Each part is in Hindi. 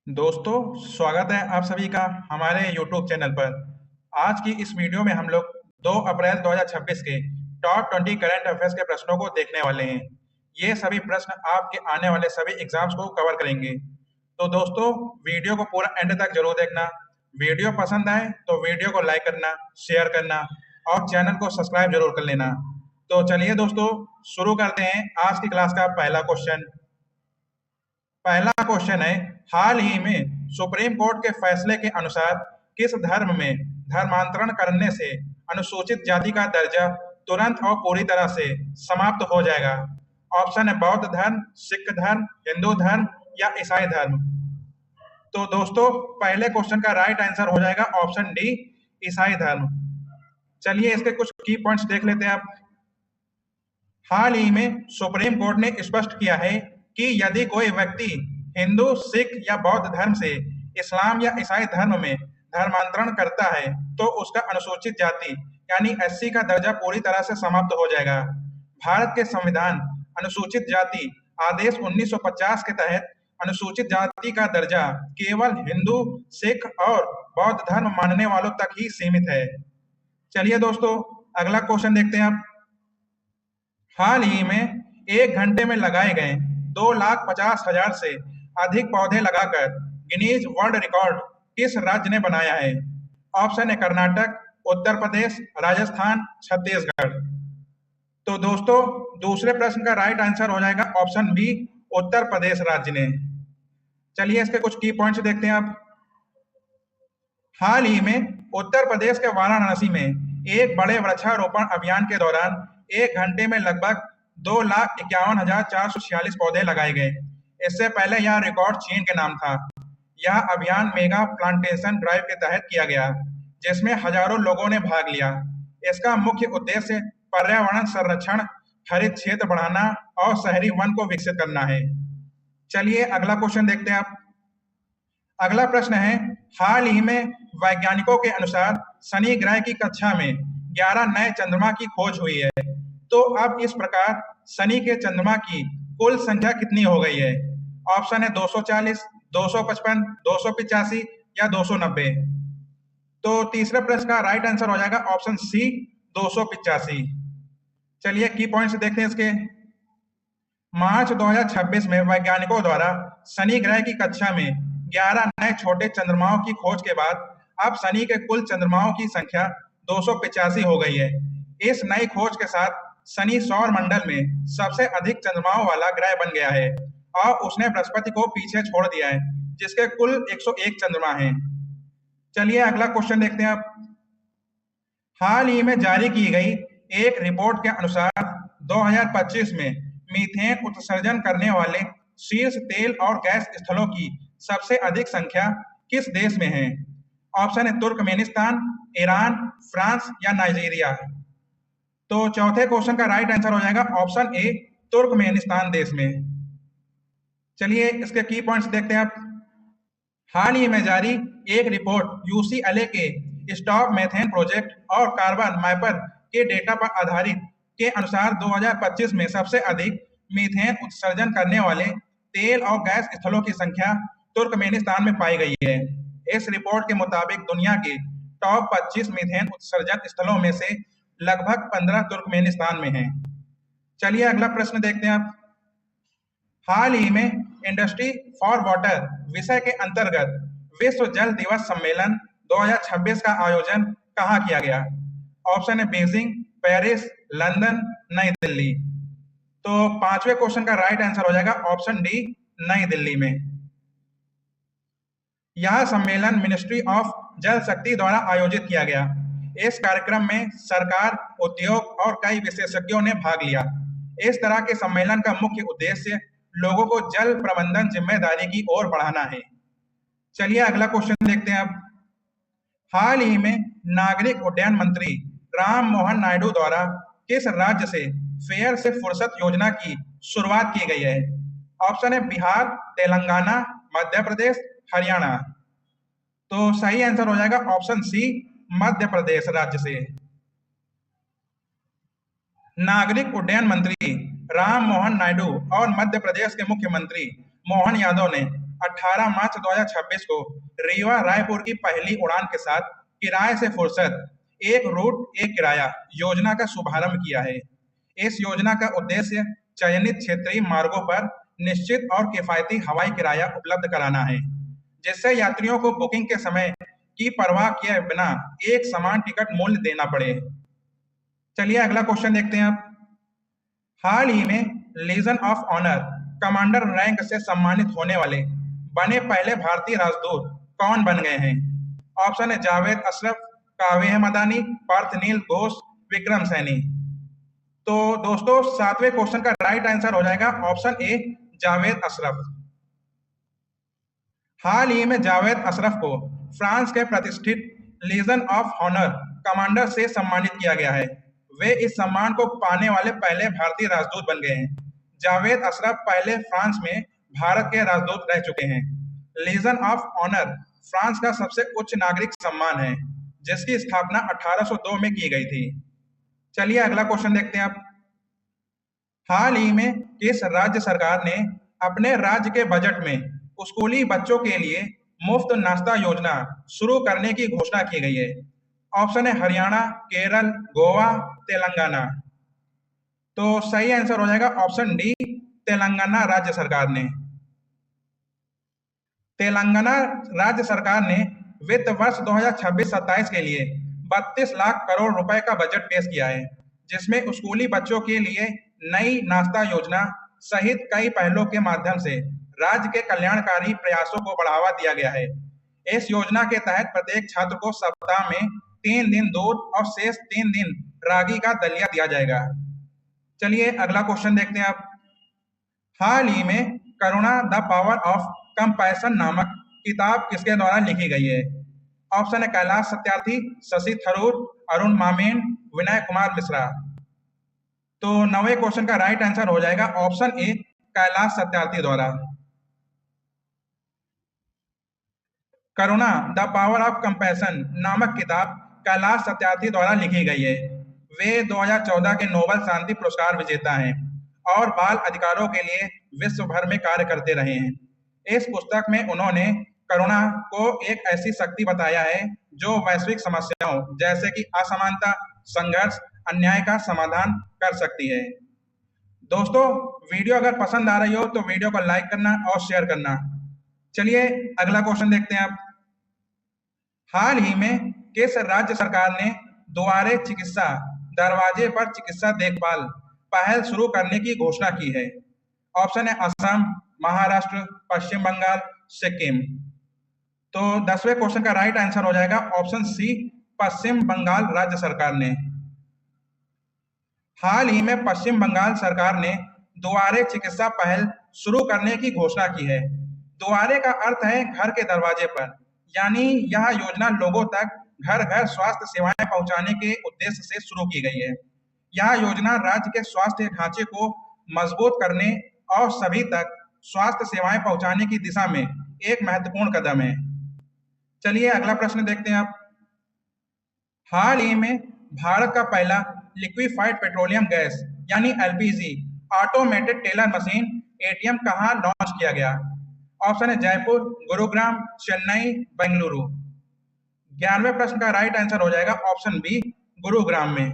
दोस्तों, स्वागत है आप सभी का हमारे YouTube चैनल पर। आज की इस वीडियो में हम लोग 2 अप्रैल 2026 के टॉप 20 करंट अफेयर्स के प्रश्नों को देखने वाले हैं। ये सभी प्रश्न आपके आने वाले सभी एग्जाम्स को कवर करेंगे। तो दोस्तों, वीडियो को पूरा एंड तक जरूर देखना। वीडियो पसंद आए तो वीडियो को लाइक करना, शेयर करना और चैनल को सब्सक्राइब जरूर कर लेना। तो चलिए दोस्तों, शुरू करते हैं आज की क्लास का पहला क्वेश्चन। पहला क्वेश्चन है, हाल ही में सुप्रीम कोर्ट के फैसले के अनुसार किस धर्म में धर्मांतरण करने से अनुसूचित जाति का दर्जा तुरंत और पूरी तरह से समाप्त हो जाएगा? ऑप्शन है बौद्ध धर्म, सिख धर्म, हिंदू धर्म या ईसाई धर्म। तो दोस्तों, पहले क्वेश्चन का राइट आंसर हो जाएगा ऑप्शन डी, ईसाई धर्म। चलिए इसके कुछ की पॉइंट्स देख लेते हैं आप। हाल ही में सुप्रीम कोर्ट ने स्पष्ट किया है कि यदि कोई व्यक्ति हिंदू, सिख या बौद्ध धर्म से इस्लाम या ईसाई धर्म में धर्मांतरण करता है तो उसका अनुसूचित जाति यानी एससी का दर्जा पूरी तरह से समाप्त हो जाएगा। भारत के संविधान अनुसूचित जाति आदेश 1950 के तहत अनुसूचित जाति का दर्जा केवल हिंदू, सिख और बौद्ध धर्म मानने वालों तक ही सीमित है। चलिए दोस्तों, अगला क्वेश्चन देखते हैं आप। हाल ही में 1 घंटे में लगाए गए 2,50,000 से अधिक पौधे लगाकर गिनीज वर्ल्ड रिकॉर्ड किस राज्य ने बनाया है? ऑप्शन है कर्नाटक, उत्तर प्रदेश, राजस्थान, छत्तीसगढ़। तो दोस्तों, दूसरे प्रश्न का राइट आंसर हो जाएगा ऑप्शन बी, उत्तर प्रदेश राज्य ने। चलिए इसके कुछ की पॉइंट्स देखते हैं आप। हाल ही में उत्तर प्रदेश के वाराणसी में एक बड़े वृक्षारोपण अभियान के दौरान 1 घंटे में लगभग 2,51,446 पौधे लगाए गए। इससे पहले यह रिकॉर्ड चीन के नाम था। यह अभियान मेगा प्लांटेशन ड्राइव के तहत किया गया, जिसमें हजारों लोगों ने भाग लिया। इसका मुख्य उद्देश्य पर्यावरण संरक्षण, हरित क्षेत्र बढ़ाना और शहरी वन को विकसित करना है। चलिए अगला क्वेश्चन देखते हैं आप। अगला प्रश्न है, हाल ही में वैज्ञानिकों के अनुसार शनि ग्रह की कक्षा में 11 नए चंद्रमा की खोज हुई है। तो अब इस प्रकार शनि के चंद्रमा की कुल संख्या कितनी हो गई है? ऑप्शन है 240, 255, 285 या 290। तो तीसरे प्रश्न का राइट आंसर हो जाएगा ऑप्शन सी, 285। चलिए की पॉइंट्स देखते हैं इसके। मार्च 2026 में वैज्ञानिकों द्वारा शनि ग्रह की कक्षा में 11 नए छोटे चंद्रमाओं की खोज के बाद अब शनि के कुल चंद्रमाओं की संख्या 285 हो गई है। इस नई खोज के साथ शनि सौर मंडल में सबसे अधिक चंद्रमाओं वाला ग्रह बन गया है और उसने बृहस्पति को पीछे छोड़ दिया है, जिसके कुल 101 चंद्रमा हैं। चलिए अगला क्वेश्चन देखते हैं आप। हाल ही में जारी की गई एक रिपोर्ट के अनुसार 2025 में मीथेन उत्सर्जन करने वाले शीर्ष तेल और गैस स्थलों की सबसे अधिक संख्या किस देश में है? ऑप्शन है तुर्कमेनिस्तान, ईरान, फ्रांस या नाइजीरिया। तो चौथे क्वेश्चन का राइट आंसर हो जाएगा ऑप्शन ए, तुर्कमेनिस्तान देश में। चलिए इसके की पॉइंट्स देखते हैं आप। हाल ही में जारी एक रिपोर्ट यूसीएलए के स्टॉप मेथेन प्रोजेक्ट और कार्बन मैपर के डेटा पर आधारित के अनुसार 2025 में सबसे अधिक मीथेन उत्सर्जन करने वाले तेल और गैस स्थलों की संख्या तुर्कमेनिस्तान में पाई गई है। इस रिपोर्ट के मुताबिक दुनिया के टॉप 25 मीथेन उत्सर्जन स्थलों में से लगभग 15 तुर्कमेनिस्तान में हैं। चलिए अगला प्रश्न देखते हैं आप। हाल ही में इंडस्ट्री फॉर वाटर विषय के अंतर्गत विश्व जल दिवस सम्मेलन 2026 का आयोजन कहाँ किया गया? ऑप्शन है बीजिंग, पेरिस, लंदन, नई दिल्ली। तो पांचवें क्वेश्चन का राइट आंसर हो जाएगा ऑप्शन डी, नई दिल्ली में। यह सम्मेलन मिनिस्ट्री ऑफ जल शक्ति द्वारा आयोजित किया गया। इस कार्यक्रम में सरकार, उद्योग और कई विशेषज्ञों ने भाग लिया। इस तरह के सम्मेलन का मुख्य उद्देश्य लोगों को जल प्रबंधन जिम्मेदारी की ओर बढ़ाना है। चलिए अगला क्वेश्चन देखते हैं अब। हाल ही में नागरिक उड्डयन मंत्री राम मोहन नायडू द्वारा किस राज्य से फेयर से फुर्सत योजना की शुरुआत की गई है? ऑप्शन है बिहार, तेलंगाना, मध्य प्रदेश, हरियाणा। तो सही आंसर हो जाएगा ऑप्शन सी, मध्य प्रदेश राज्य से। नागरिक उड्डयन मंत्री राम मोहन नायडू और मध्य प्रदेश के मुख्यमंत्री मोहन यादव ने 18 मार्च 2026 को रीवा रायपुर की पहली उड़ान के साथ किराए से फुर्सत एक रूट एक किराया योजना का शुभारंभ किया है। इस योजना का उद्देश्य चयनित क्षेत्रीय मार्गों पर निश्चित और किफायती हवाई किराया उपलब्ध कराना है, जिससे यात्रियों को बुकिंग के समय की परवाह किए बिना एक समान टिकट मूल्य देना पड़े। चलिए अगला क्वेश्चन देखते हैं आप। हाल ही में legion of honour commander rank से सम्मानित होने वाले बने पहले भारतीय राजदूत कौन बन गए हैं? ऑप्शन है जावेद अशरफ, काव्य हमदानी, पार्थ नील घोष, विक्रम सैनी। तो दोस्तों 7वें क्वेश्चन का राइट आंसर हो जाएगा ऑप्शन ए जावेद अशरफ। हाल ही में जावेद अशरफ को फ्रांस के प्रतिष्ठित लीजन ऑफ ऑनर कमांडर से सम्मानित किया गया है। वे इस सम्मान को पाने वाले पहले भारतीय राजदूत बन गए हैं। जावेद अशरफ पहले फ्रांस में भारत के राजदूत रह चुके हैं। लीजन ऑफ ऑनर फ्रांस का सबसे उच्च नागरिक सम्मान है, जिसकी स्थापना 1802 में की गई थी। चलिए अगला क्वेश्चन देखते हैं आप। हाल ही में किस राज्य सरकार ने अपने राज्य के बजट में स्कूली बच्चों के लिए मुफ्त नाश्ता योजना शुरू करने की घोषणा की गई है? ऑप्शन है हरियाणा, केरल, गोवा, तेलंगाना। तो सही आंसर हो जाएगा ऑप्शन डी तेलंगाना राज्य सरकार ने। तेलंगाना राज्य सरकार ने वित्त वर्ष 2026-27 के लिए 32 लाख करोड़ रुपए का बजट पेश किया है, जिसमें स्कूली बच्चों के लिए नई नाश्ता योजना सहित कई पहलों के माध्यम से राज्य के कल्याणकारी प्रयासों को बढ़ावा दिया गया है। इस योजना के तहत प्रत्येक छात्र को सप्ताह में 3 दिन दूध और शेष 3 दिन रागी का दलिया दिया जाएगा। चलिए अगला क्वेश्चन देखते हैं आप। हाल ही में करुणा द पावर ऑफ कंपैशन नामक किताब किसके द्वारा लिखी गई है? ऑप्शन है कैलाश सत्यार्थी, शशि थरूर, अरुण मामेन, विनय कुमार मिश्रा। तो 9वें क्वेश्चन का राइट आंसर हो जाएगा ऑप्शन ए कैलाश सत्यार्थी द्वारा। करुणा द पावर ऑफ कंपैशन नामक किताब कैलाश सत्यार्थी द्वारा लिखी गई है। वे 2014 के नोबेल शांति पुरस्कार विजेता हैं और बाल अधिकारों के लिए विश्व भर में कार्य करते रहे हैं। इस पुस्तक में उन्होंने करुणा को एक ऐसी शक्ति बताया है जो वैश्विक समस्याओं जैसे कि असमानता, संघर्ष, अन्याय का समाधान कर सकती है। दोस्तों वीडियो अगर पसंद आ रही हो तो वीडियो को लाइक करना और शेयर करना। चलिए अगला क्वेश्चन देखते हैं आप। हाल ही में किस राज्य सरकार ने दुआरे चिकित्सा दरवाजे पर चिकित्सा देखभाल पहल शुरू करने की घोषणा की है? ऑप्शन है असम, महाराष्ट्र, पश्चिम बंगाल, सिक्किम। तो 10वें क्वेश्चन का राइट आंसर हो जाएगा ऑप्शन सी पश्चिम बंगाल राज्य सरकार ने। हाल ही में पश्चिम बंगाल सरकार ने दुआरे चिकित्सा पहल शुरू करने की घोषणा की है। दुआरे का अर्थ है घर के दरवाजे पर, यानी यह योजना लोगों तक घर घर स्वास्थ्य सेवाएं पहुंचाने के उद्देश्य से शुरू की गई है। यह योजना राज्य के स्वास्थ्य ढांचे को मजबूत करने और सभी तक स्वास्थ्य सेवाएं पहुंचाने की दिशा में एक महत्वपूर्ण कदम है। चलिए अगला प्रश्न देखते हैं आप। हाल ही में भारत का पहला लिक्विफाइड पेट्रोलियम गैस यानी LPG automated teller machine ATM कहां लॉन्च किया गया? ऑप्शन है जयपुर, गुरुग्राम, चेन्नई, बेंगलुरु। 11वें प्रश्न का राइट आंसर हो जाएगा ऑप्शन बी गुरुग्राम में।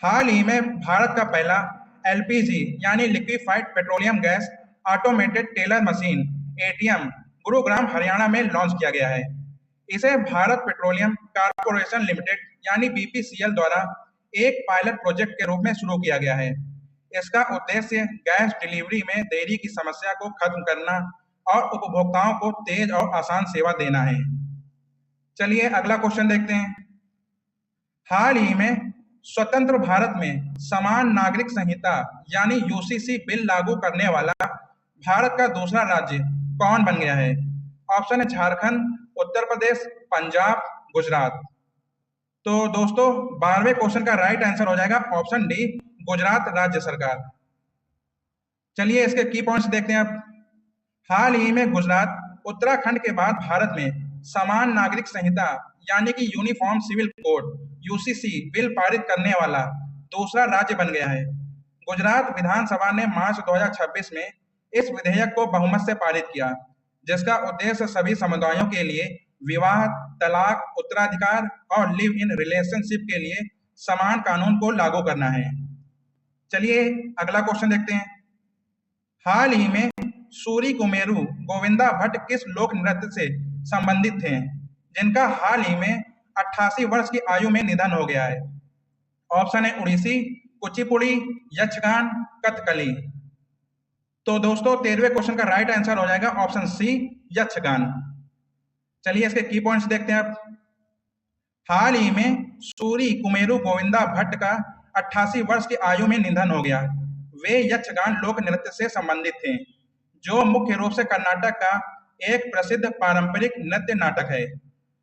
हाल ही में भारत का पहला एलपीजी यानी liquefied petroleum gas automated teller machine ATM Gurugram Haryana में लॉन्च किया गया है। इसे भारत पेट्रोलियम कॉर्पोरेशन लिमिटेड यानी बीपीसीएल द्वारा एक पायलट प्रोजेक्ट के रूप में शुरू किया गया है। इसका उद्देश्य गैस डिलीवरी में देरी की समस्या को खत्म करना और उपभोक्ताओं को तेज और आसान सेवा देना है। चलिए अगला क्वेश्चन देखते हैं। हाल ही में स्वतंत्र भारत में समान नागरिक संहिता यानी यूसीसी बिल लागू करने वाला भारत का दूसरा राज्य कौन बन गया है? ऑप्शन है झारखंड, उत्तर प्रदेश, पंजाब, गुजरात। तो दोस्तों 12वें क्वेश्चन का राइट आंसर हो जाएगा ऑप्शन डी गुजरात राज्य सरकार। चलिए इसके की पॉइंट्स देखते हैं अब। हाल ही में गुजरात उत्तराखंड के बाद भारत में समान नागरिक संहिता यानी कि uniform civil code UCC bill पारित करने वाला दूसरा राज्य बन गया है। गुजरात विधानसभा ने मार्च 2026 में इस विधेयक को बहुमत से पारित किया, जिसका उद्देश्य सभी समुदायों के लिए विवाह, तलाक, उत्तराधिकार और लिव इन रिलेशनशिप के लिए समान कानून को लागू करना है। चलिए अगला क्वेश्चन देखते हैं। हाल ही में सूरी कुमेरू गोविंदा भट्ट किस लोक नृत्य से संबंधित थे, जिनका हाल ही में 88 वर्ष की आयु में निधन हो गया है? ऑप्शन है उड़ीसी, कुचिपुड़ी, यक्षगान, कथकली। तो दोस्तों 13वें क्वेश्चन का राइट आंसर हो जाएगा ऑप्शन सी, यक्षगान। चलिए इसके की पॉइंट्स देखते हैं आप। हाल ही में सूरी कुमेरू गोविंदा भट्ट का 88 वर्ष की आयु में निधन हो गया। वे यक्षगान लोक नृत्य से संबंधित थे, जो मुख्य रूप से कर्नाटक का एक प्रसिद्ध पारंपरिक नृत्य नाटक है।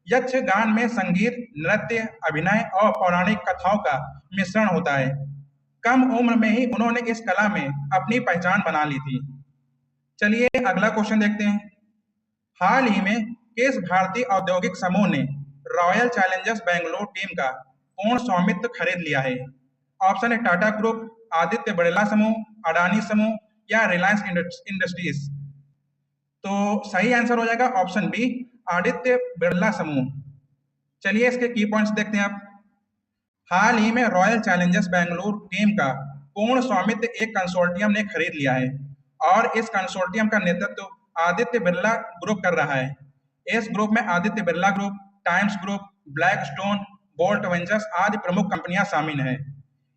यक्षगान में संगीत, नृत्य, अभिनय और पौराणिक कथाओं का मिश्रण होता है। कम उम्र में ही उन्होंने इस कला में अपनी पहचान बना ली थी। चलिए अगला क्वेश्चन देखते हैं। हाल ही में किस भारतीय औद्योगिक समूह ने रॉयल चैलेंजर्स बेंगलुरु टीम का पूर्ण स्वामित्व खरीद लिया है? ऑप्शन है टाटा ग्रुप, आदित्य बिरला समूह, अडानी समूह या रिलायंस इंडस्ट्रीज। तो सही आंसर हो जाएगा ऑप्शन बी, आदित्य बिरला समूह। चलिए इसके की पॉइंट्स देखते हैं आप। हाल ही में रॉयल चैलेंजर्स बेंगलुरु टीम का पूर्ण स्वामित्व एक कंसोर्टियम ने खरीद लिया है और इस कंसोर्टियम का नेतृत्व आदित्य बिरला ग्रुप कर रहा है। इस ग्रुप में Aditya Birla group, times group, Blackstone, bolt ventures आदि प्रमुख कंपनियां शामिल हैं।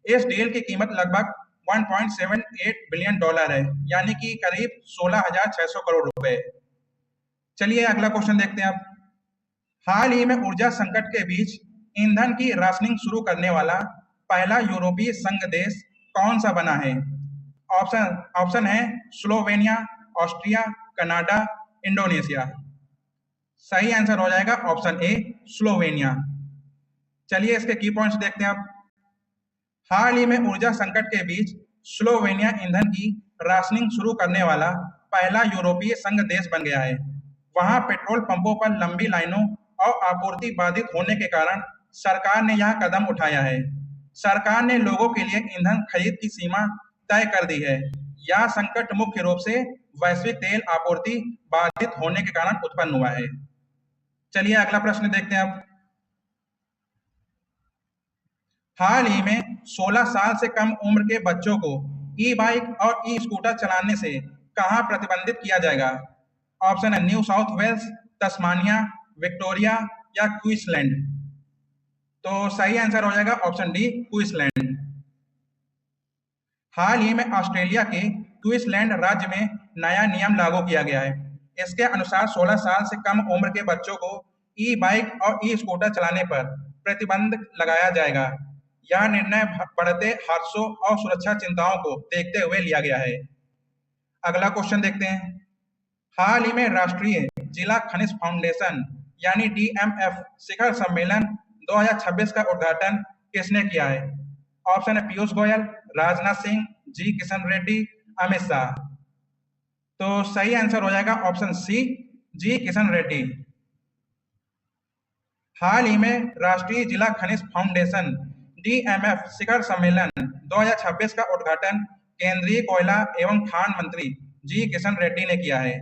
इस डील की कीमत लगभग 1.78 बिलियन डॉलर है, यानी कि करीब 16,600 करोड़ रुपए। चलिए अगला क्वेश्चन देखते हैं आप। हाल ही में ऊर्जा संकट के बीच ईंधन की राशनिंग शुरू करने वाला पहला यूरोपीय संघ देश कौन सा बना है? ऑप्शन है स्लोवेनिया, ऑस्ट्रिया, कनाडा, इंडोनेशिया। सही आंसर हो जाएगा ऑप्शन ए, स्लोवेनिया। चलिए इसके की पॉइंट्स देखते हैं आप। हाल ही में ऊर्जा संकट के बीच स्लोवेनिया ईंधन की राशनिंग शुरू करने वाला पहला यूरोपीय संघ देश बन गया है। वहां पेट्रोल पंपों पर लंबी लाइनों और आपूर्ति बाधित होने के कारण सरकार ने यह कदम उठाया है। सरकार ने लोगों के लिए ईंधन खरीद की सीमा तय कर दी है। यह संकट मुख्य रूप से वैश्विक तेल आपूर्ति बाधित होने के कारण उत्पन्न हुआ है। चलिए अगला प्रश्न देखते हैं आप। हाल ही में 16 साल से कम उम्र के बच्चों को ई बाइक और ई स्कूटर चलाने से कहां प्रतिबंधित किया जाएगा? ऑप्शन है New South Wales, Tasmania, Victoria या क्वींसलैंड। तो सही आंसर हो जाएगा ऑप्शन डी, क्वींसलैंड। हाल ही में ऑस्ट्रेलिया के क्वींसलैंड राज्य में नया नियम लागू किया गया है। इसके अनुसार 16 साल से कम उम्र के बच्चों को ई बाइक और ई स्कूटर चलाने पर प्रतिबंध लगाया जाएगा। यह निर्णय बढ़ते हादसों और सुरक्षा चिंताओं को देखते हुए लिया गया है। अगला क्वेश्चन देखते हैं। हाल ही में राष्ट्रीय जिला खनिज फाउंडेशन यानी DMF शिखर सम्मेलन 2026 का उद्घाटन किसने किया है? ऑप्शन है पीयूष गोयल, राजनाथ सिंह, जी किशन रेड्डी, अमित शाह। तो सही आंसर हो जाएगा ऑप्शन सी, जी किशन रेड्डी। हाल ही में राष्ट्रीय जिला खनिज फाउंडेशन DMF शिखर सम्मेलन 2026 का उद्घाटन केंद्रीय कोयला एवं खान मंत्री जी किशन रेड्डी ने किया है।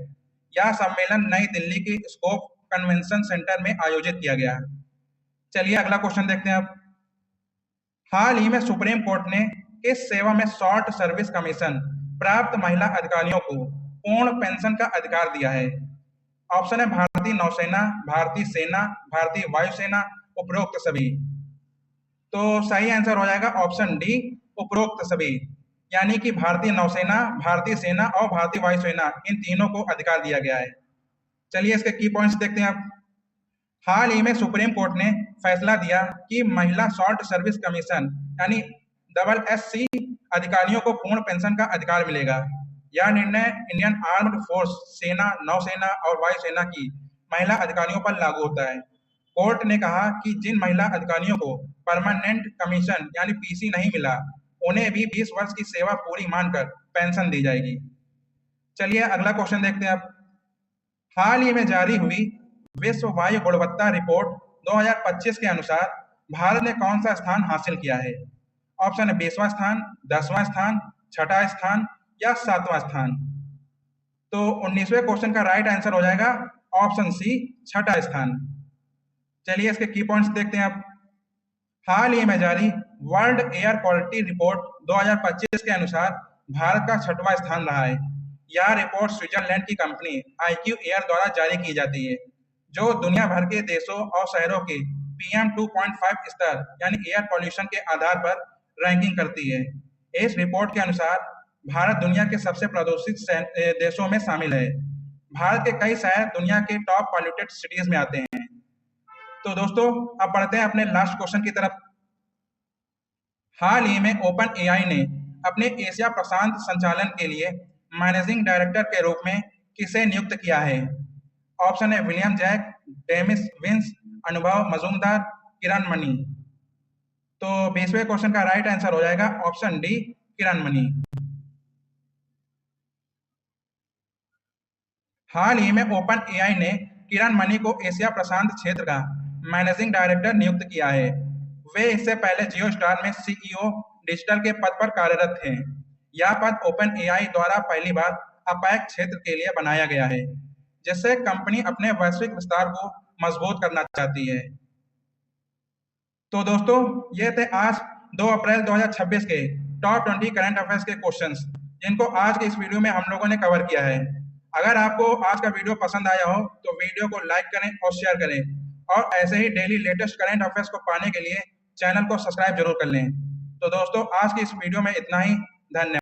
यह सम्मेलन नई दिल्ली के स्कोप कन्वेंशन सेंटर में आयोजित किया गया। चलिए अगला क्वेश्चन देखते हैं आप। हाल ही में सुप्रीम कोर्ट ने किस सेवा में शॉर्ट सर्विस कमीशन प्राप्त महिला अधिकारियों को पूर्ण पेंशन का अधिकार दिया है? ऑप्शन है भारतीय नौसेना, भारतीय सेना, भारतीय वायुसेना, उपरोक्त सभी। तो सही आंसर हो जाएगा ऑप्शन डी, उपरोक्त सभी, यानी कि भारतीय नौसेना, भारतीय सेना और भारतीय वायुसेना इन तीनों को अधिकार दिया गया है। चलिए इसके की पॉइंट्स देखते हैं आप। हाल ही में सुप्रीम कोर्ट ने फैसला दिया कि महिला शॉर्ट सर्विस कमीशन यानी SSC अधिकारियों को पूर्ण पेंशन का अधिकार मिलेगा। यह निर्णय इंडियन आर्म्ड फोर्स, सेना, नौसेना और वायुसेना की महिला अधिकारियों पर लागू होता है। कोर्ट ने कहा कि जिन महिला अधिकारियों को परमानेंट कमीशन यानी PC नहीं मिला, उन्हें भी 20 वर्ष की सेवा पूरी मानकर पेंशन दी जाएगी। चलिए अगला क्वेश्चन देखते हैं आप। हाल ही में जारी हुई विश्व वायु गुणवत्ता रिपोर्ट 2025 के अनुसार भारत ने कौन सा स्थान हासिल किया है? ऑप्शन है 20वां स्थान, 10वां स्थान, 6वां स्थान या 7वां स्थान। तो 19वें क्वेश्चन का राइट आंसर हो जाएगा ऑप्शन सी, छठा स्थान। चलिए इसके की पॉइंट्स देखते हैं अब। हाल ही में जारी वर्ल्ड एयर क्वालिटी रिपोर्ट 2025 के अनुसार भारत का छठवां स्थान रहा है। यह रिपोर्ट स्विट्जरलैंड की कंपनी IQ एयर द्वारा जारी की जाती है, जो दुनिया भर के देशों और शहरों के PM 2.5 स्तर यानी एयर पॉल्यूशन के आधार पर रैंकिंग करती है। इस रिपोर्ट के अनुसार भारत दुनिया के सबसे प्रदूषित देशों में शामिल है। भारत के कई शहर दुनिया के टॉप पॉल्यूटेड सिटीज में आते हैं। तो दोस्तों अब बढ़ते हैं अपने लास्ट क्वेश्चन की तरफ। हाल ही में ओपन एआई ने अपने एशिया प्रशांत संचालन के लिए मैनेजिंग डायरेक्टर के रूप में किसे नियुक्त किया है? ऑप्शन है विलियम जैक, डेमिस विंस, अनुभव मजूमदार, किरण मनी। तो 20वें क्वेश्चन का राइट आंसर हो जाएगा ऑप्शन डी, किरण मनी। हाल ही में ओपन एआई ने किरण मनी को एशिया प्रशांत क्षेत्र का मैनेजिंग डायरेक्टर नियुक्त किया है। वे इससे पहले जियो स्टार में CEO डिजिटल के पद पर कार्यरत थे। यह पद ओपन एआई द्वारा पहली बार अपेक क्षेत्र के लिए बनाया गया है, जिससे कंपनी अपने वैश्विक विस्तार को मजबूत करना चाहती है। तो दोस्तों ये थे आज 2 अप्रैल 2026 के टॉप 20 करंट अफेयर्स के क्वेश्चंस, जिनको आज के इस वीडियो में हम लोगों ने कवर किया है। अगर आपको आज का वीडियो पसंद आया हो तो वीडियो को लाइक करें और शेयर करें, और ऐसे ही डेली लेटेस्ट करंट अफेयर्स को पाने के लिए चैनल को सब्सक्राइब जरूर कर लें। तो दोस्तों आज की इस वीडियो में इतना ही। धन्यवाद।